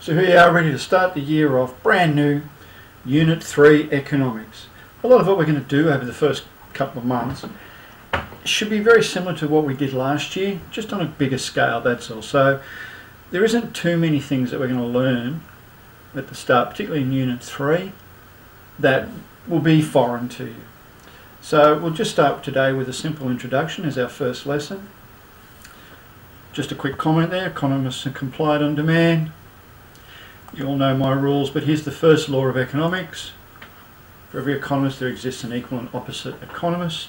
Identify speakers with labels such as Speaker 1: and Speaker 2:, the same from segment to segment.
Speaker 1: So here we are, ready to start the year off, brand new, Unit 3 Economics. A lot of what we're going to do over the first couple of months should be very similar to what we did last year, just on a bigger scale, that's all. So there isn't too many things that we're going to learn at the start, particularly in Unit 3, that will be foreign to you. So we'll just start today with a simple introduction as our first lesson. Just a quick comment there, economists are compliant on demand. You all know my rules, but here's the first law of economics. For every economist there exists an equal and opposite economist.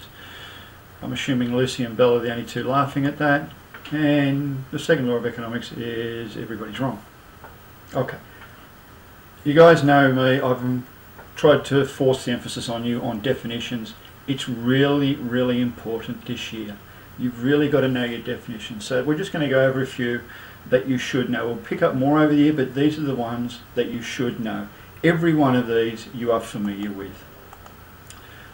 Speaker 1: I'm assuming Lucy and Bella are the only two laughing at that. And the second law of economics is everybody's wrong. Okay. You guys know me, I've tried to force the emphasis on you on definitions. It's really, really important this year. You've really got to know your definitions. So we're just going to go over a few that you should know. We'll pick up more over the year, but these are the ones that you should know. Every one of these you are familiar with.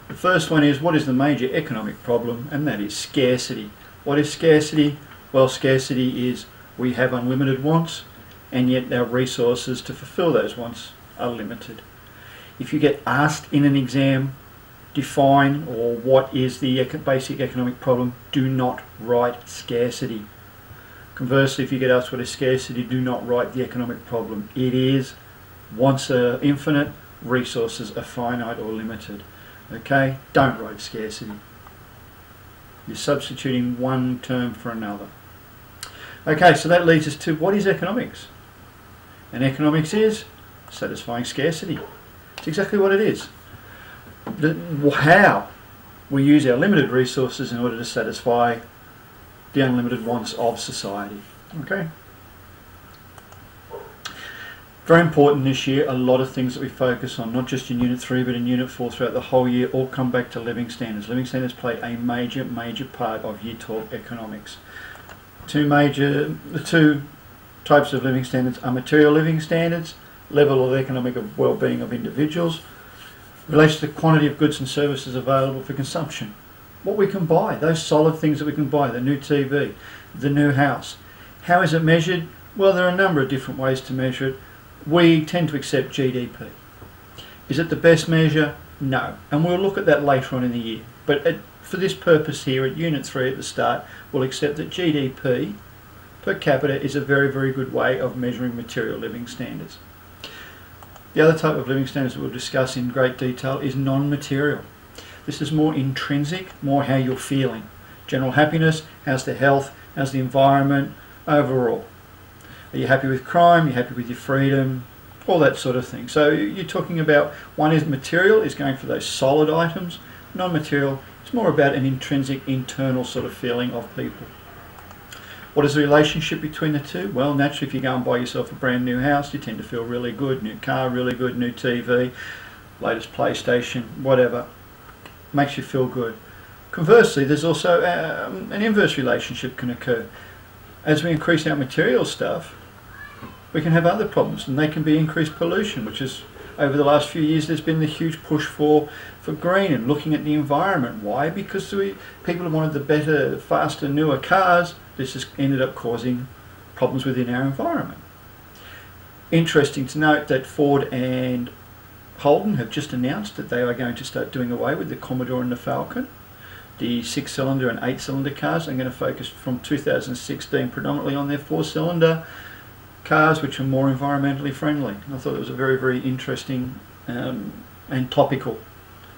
Speaker 1: The first one is, what is the major economic problem? And that is scarcity. What is scarcity? Well, scarcity is we have unlimited wants, and yet our resources to fulfill those wants are limited. If you get asked in an exam, define or what is the basic economic problem, do not write scarcity. Conversely, if you get asked what is scarcity, do not write the economic problem. It is wants are infinite, resources are finite or limited. Okay, don't write scarcity. You're substituting one term for another. Okay, so that leads us to what is economics? And economics is satisfying scarcity. It's exactly what it is. How we use our limited resources in order to satisfy the unlimited wants of society. Okay. Very important this year. A lot of things that we focus on, not just in Unit 3 but in Unit 4 throughout the whole year, all come back to living standards. Living standards play a major part of Year 12 economics. The two types of living standards are material living standards, level of economic well-being of individuals, relates to the quantity of goods and services available for consumption. What we can buy, those solid things that we can buy, the new TV, the new house. How is it measured? Well, there are a number of different ways to measure it. We tend to accept GDP. Is it the best measure? No. And we'll look at that later on in the year. But for this purpose here at Unit 3 at the start, we'll accept that GDP per capita is a very, very good way of measuring material living standards. The other type of living standards that we'll discuss in great detail is non-material. This is more intrinsic, more how you're feeling. General happiness, how's the health, how's the environment, overall. Are you happy with crime, are you happy with your freedom, all that sort of thing. So you're talking about, one is material, is going for those solid items. Non-material, it's more about an intrinsic, internal sort of feeling of people. What is the relationship between the two? Well, naturally, if you go and buy yourself a brand new house, you tend to feel really good. New car, really good. New TV, latest PlayStation, whatever. Makes you feel good. Conversely, there's also an inverse relationship can occur. As we increase our material stuff, we can have other problems, and they can be increased pollution, which is, over the last few years, there's been the huge push for green and looking at the environment. Why? Because people have wanted the better, faster, newer cars. This has ended up causing problems within our environment. Interesting to note that Ford and Holden have just announced that they are going to start doing away with the Commodore and the Falcon. The 6-cylinder and 8-cylinder cars are going to focus from 2016 predominantly on their 4-cylinder cars, which are more environmentally friendly. And I thought it was a very, very interesting and topical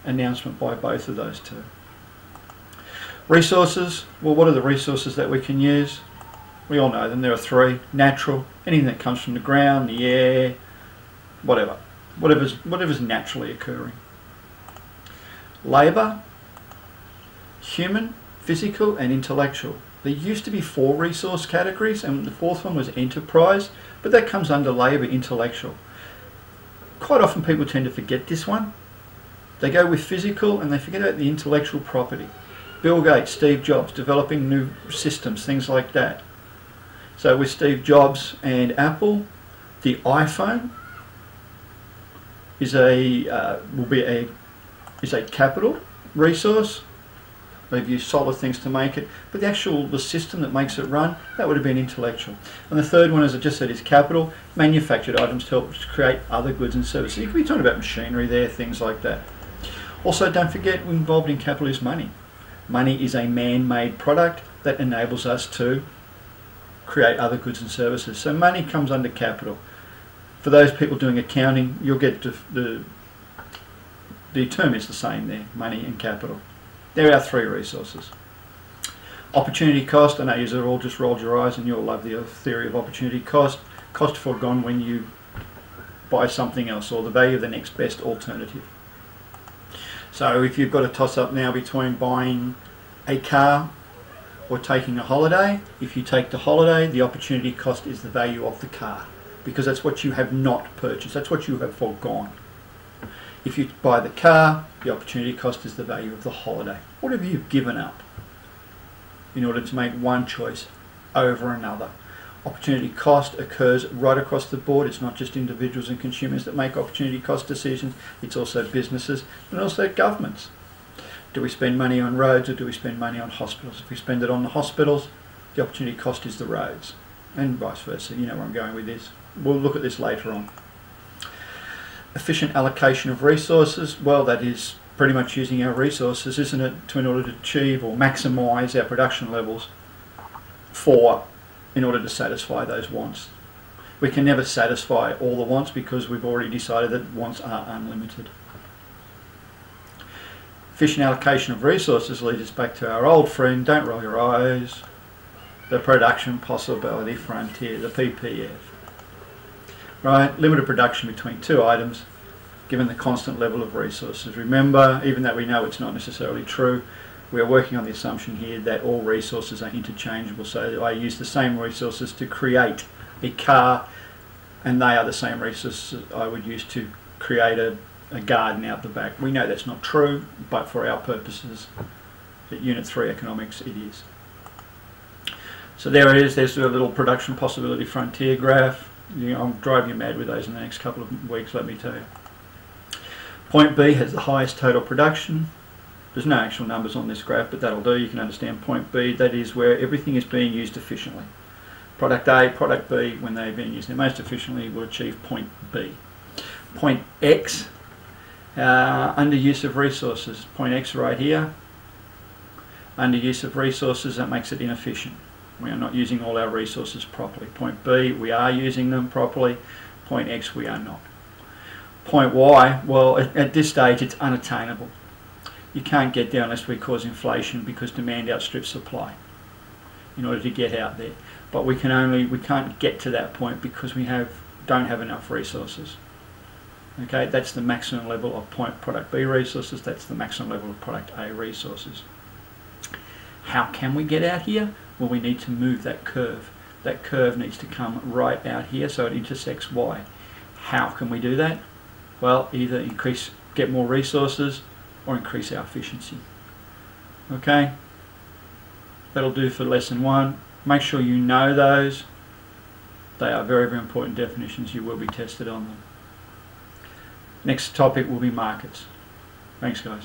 Speaker 1: announcement by both of those two. Resources, well, what are the resources that we can use? We all know them. There are three. Natural, anything that comes from the ground, the air, whatever's naturally occurring. Labour, human, physical and intellectual. There used to be 4 resource categories, and the 4th one was enterprise, but that comes under labour, intellectual. Quite often people tend to forget this one. They go with physical and they forget about the intellectual property. Bill Gates, Steve Jobs, developing new systems, things like that. So with Steve Jobs and Apple, the iPhone is a capital resource. They've used solid things to make it, but the system that makes it run, that would have been intellectual. And the third one, as I just said, is capital. Manufactured items to help to create other goods and services. You could be talking about machinery there, things like that. Also, don't forget, involved in capital is money. Money is a man-made product that enables us to create other goods and services. So money comes under capital. For those people doing accounting, you'll get the term is the same there, money and capital. There are three resources. Opportunity cost, I know you all just rolled your eyes and you'll love the theory of opportunity cost. Cost foregone when you buy something else, or the value of the next best alternative. So if you've got a toss up now between buying a car or taking a holiday, if you take the holiday, the opportunity cost is the value of the car, because that's what you have not purchased, that's what you have foregone. If you buy the car, the opportunity cost is the value of the holiday. What have you given up in order to make one choice over another? Opportunity cost occurs right across the board. It's not just individuals and consumers that make opportunity cost decisions, it's also businesses and also governments. Do we spend money on roads or do we spend money on hospitals? If we spend it on the hospitals, the opportunity cost is the roads, and vice versa. You know where I'm going with this. We'll look at this later on. Efficient allocation of resources, well, that is pretty much using our resources, isn't it, in order to achieve or maximise our production levels in order to satisfy those wants. We can never satisfy all the wants because we've already decided that wants are unlimited. Efficient allocation of resources leads us back to our old friend, don't roll your eyes, the production possibility frontier, the PPF. Right, limited production between two items given the constant level of resources. Remember, even though we know it's not necessarily true, we are working on the assumption here that all resources are interchangeable. So I use the same resources to create a car, and they are the same resources I would use to create a garden out the back. We know that's not true, but for our purposes, at Unit 3 economics, it is. So there it is, there's a little production possibility frontier graph. I'll drive you mad with those in the next couple of weeks, let me tell you. Point B has the highest total production. There's no actual numbers on this graph, but that'll do. You can understand point B, that is where everything is being used efficiently. Product A, product B, when they're being used most efficiently, will achieve point B. Point X, under use of resources. Point X right here, under use of resources, that makes it inefficient. We are not using all our resources properly. Point B, we are using them properly. Point X, we are not. Point Y, well, at this stage it's unattainable. You can't get there unless we cause inflation because demand outstrips supply in order to get out there. But we can't get to that point because we don't have enough resources. Okay, that's the maximum level of product B resources, that's the maximum level of product A resources. How can we get out here? Well, we need to move that curve. That curve needs to come right out here so it intersects Y. How can we do that? Well, either get more resources or increase our efficiency. Okay, that'll do for lesson 1. Make sure you know those. They are very, very important definitions. You will be tested on them. Next topic will be markets. Thanks, guys.